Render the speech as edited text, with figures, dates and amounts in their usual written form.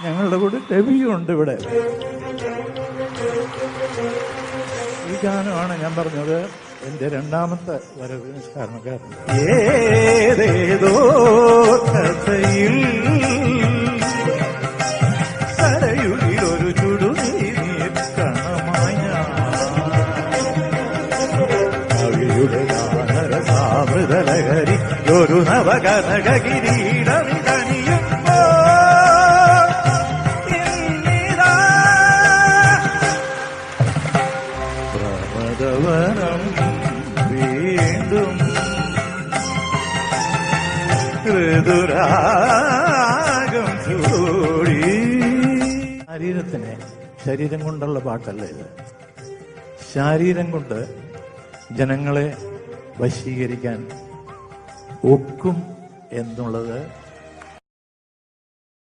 ഞങ്ങളുടെ കൂടെ രവിയുണ്ട് ഇവിടെ. ഈ ഗാനമാണ് ഞാൻ പറഞ്ഞത് എന്റെ രണ്ടാമത്തെ വരവിന് കാരണക്കാരൻ. ഏതേതോ കഥയിൽ സരയുളിലൊരു ചുടുനീർ കണമായ കവിയുടെ ഗാനരസാമൃതലഹരി ഒരു നവകനകിരീടമിതണിയുമ്പോ പ്രമദവനം വീണ്ടും ഋതുരാഗം ചൂടി. ശരീരം കൊണ്ടുള്ള പാട്ടല്ല ഇത്. ശാരീരം കൊണ്ട് ജനങ്ങളെ വശീകരിക്കാൻ ഒക്കും എന്നുള്ളത്